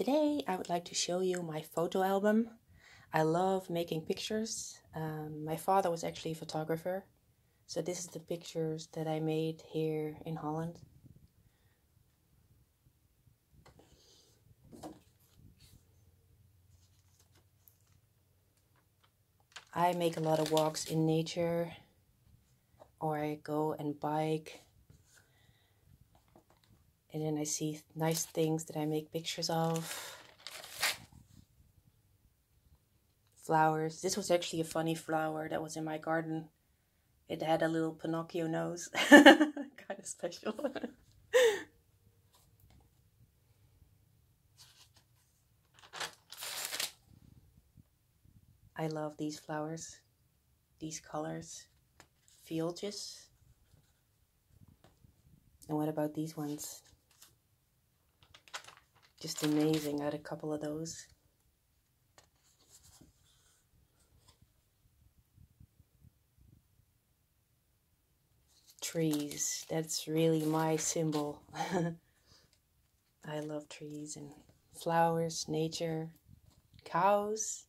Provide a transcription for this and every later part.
Today I would like to show you my photo album. I love making pictures. My father was actually a photographer, so this is the pictures that I made here in Holland. I make a lot of walks in nature, or I go and bike, and then I see nice things that I make pictures of. Flowers. This was actually a funny flower that was in my garden. It had a little Pinocchio nose. Kind of special. I love these flowers, these colors. Fieldjes. And what about these ones? Just amazing. I had a couple of those. Trees. That's really my symbol. I love trees and flowers, nature, cows.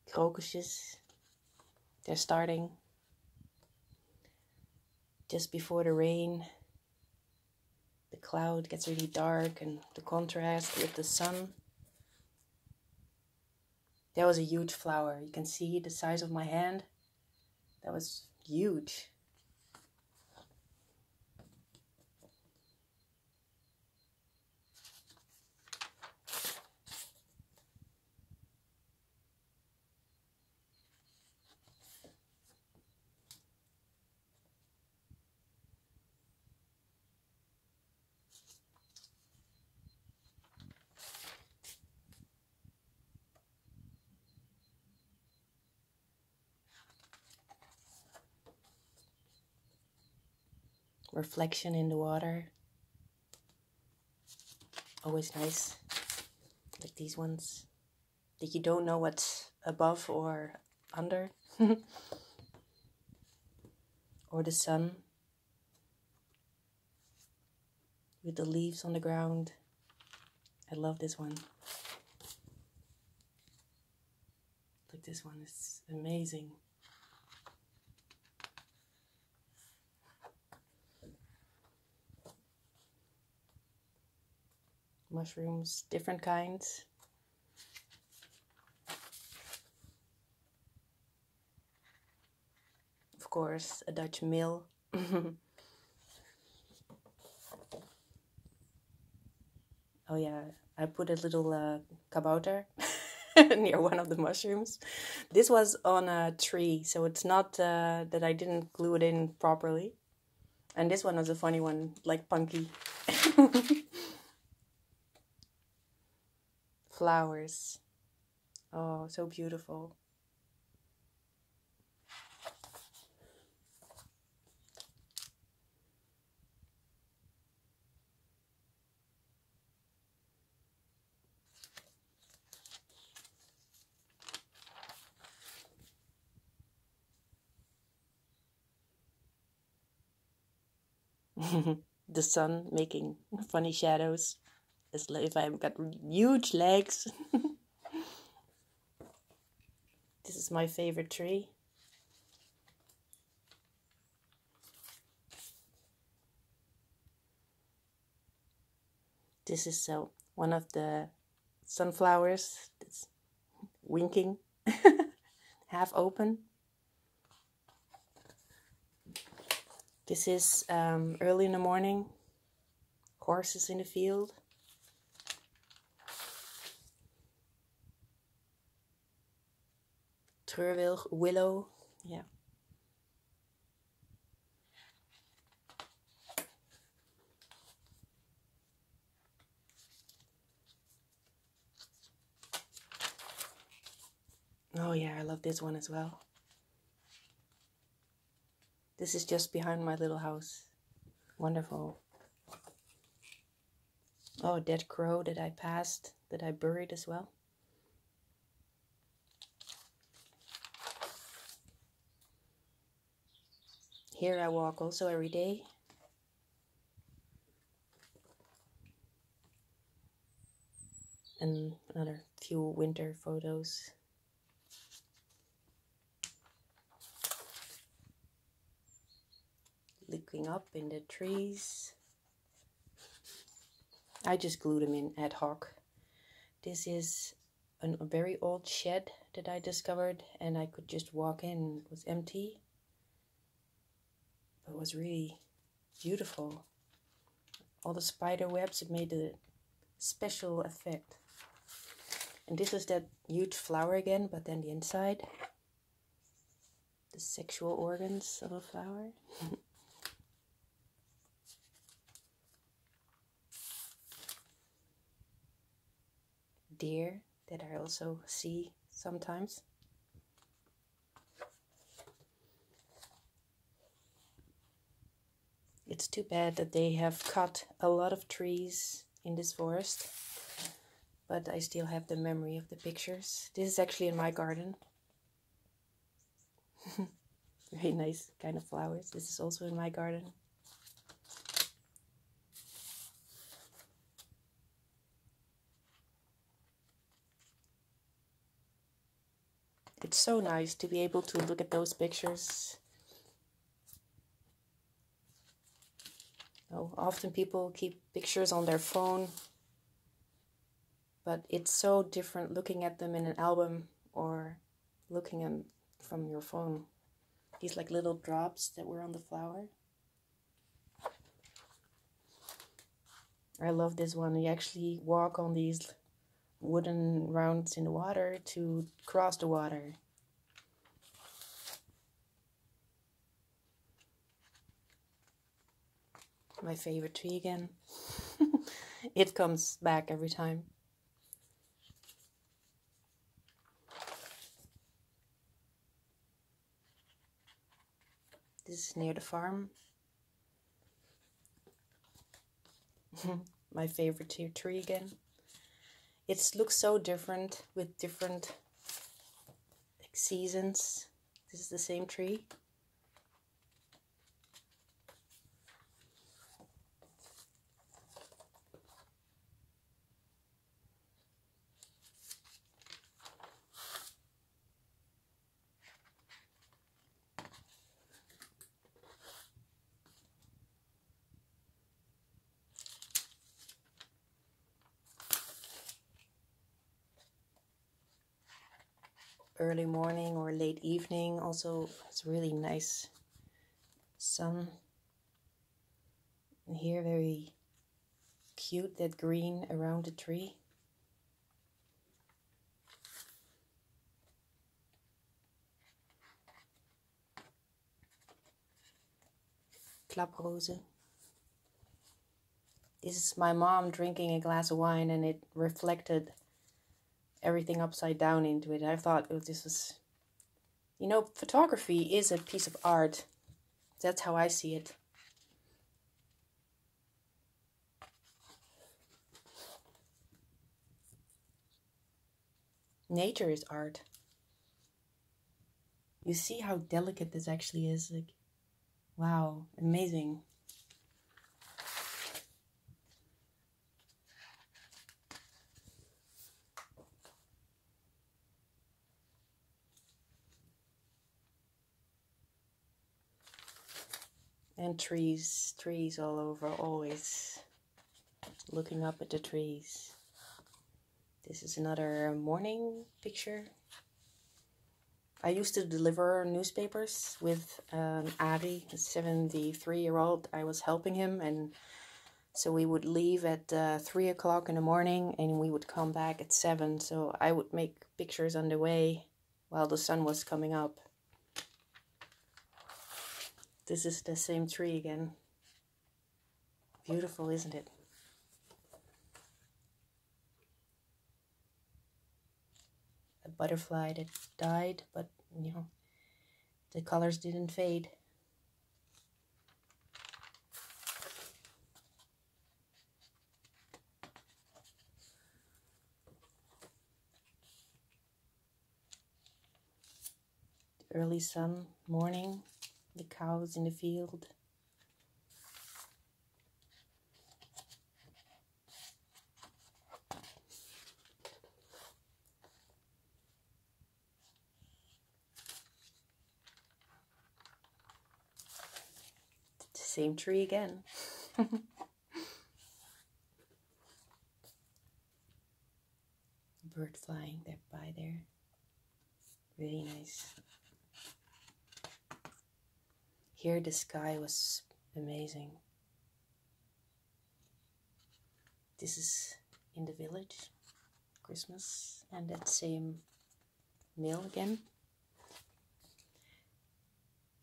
Crocusjes. They're starting just before the rain. The cloud gets really dark and the contrast with the sun. That was a huge flower. You can see the size of my hand. That was huge. Reflection in the water. Always nice. Like these ones. That you don't know what's above or under. Or the sun. With the leaves on the ground. I love this one. Like this one. It's amazing. Mushrooms, different kinds. Of course, a Dutch mill. Oh yeah, I put a little kabouter near one of the mushrooms. This was on a tree, so it's not that I didn't glue it in properly. And this one was a funny one, like Punky. Flowers. Oh, so beautiful. The sun making funny shadows. As if I've got huge legs. This is my favorite tree. This is one of the sunflowers that's winking, half open. This is early in the morning, horses in the field. Willow, yeah. Oh yeah, I love this one as well. This is just behind my little house. Wonderful. Oh, a dead crow that I passed, that I buried as well. Here I walk also every day. And another few winter photos. Looking up in the trees. I just glue them in ad hoc. This is a very old shed that I discovered, and I could just walk in. It was empty, but it was really beautiful. All the spider webs, it made a special effect. And this is that huge flower again, but then the inside, the sexual organs of a flower. Deer that I also see sometimes. It's too bad that they have cut a lot of trees in this forest, but I still have the memory of the pictures. This is actually in my garden. Very nice kind of flowers. This is also in my garden. It's so nice to be able to look at those pictures. Oh, often people keep pictures on their phone, but it's so different looking at them in an album or looking at them from your phone. These like little drops that were on the flower. I love this one. You actually walk on these wooden rounds in the water to cross the water. My favorite tree again. It comes back every time. This is near the farm. My favorite tree again. It looks so different with different seasons. This is the same tree. Early morning or late evening. Also, it's really nice sun. And here, very cute, that green around the tree. Klaprose. This is my mom drinking a glass of wine, and it reflected everything upside down into it. I thought, oh, this was, you know, photography is a piece of art. That's how I see it. Nature is art. You see how delicate this actually is. Like, wow, amazing. And trees all over, always looking up at the trees. This is another morning picture. I used to deliver newspapers with Ari, a 73-year-old. I was helping him, and so we would leave at 3 o'clock in the morning, and we would come back at 7. So I would make pictures on the way while the sun was coming up. This is the same tree again. Beautiful, isn't it? A butterfly that died, but you know, the colors didn't fade. Early sun, morning. The cows in the field. The same tree again. Bird flying there by there. Really nice. Here the sky was amazing. This is in the village, Christmas, and that same mill again.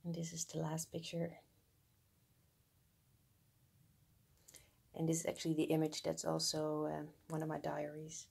And this is the last picture. And this is actually the image that's also one of my diaries.